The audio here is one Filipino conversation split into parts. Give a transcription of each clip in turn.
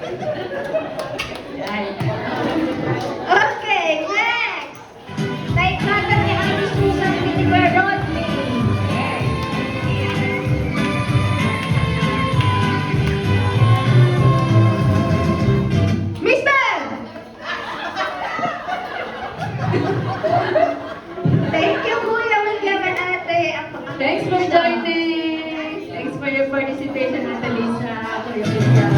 Okay, next! Naikata ni Ate Susan Piniper Rodney. Mister! Thank you, Kuya William and Ate. Ang pangalan. Thanks for joining. Thanks for your participation, Ate Lisa. Kuya William.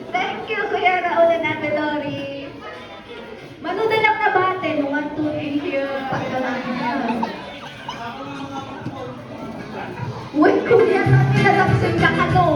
Thank you, Kuya Raul and Ate Lori. Manudalang na bate, 1, 2, 3 here. Uy, Kuya, natin nalaksin ka ka to.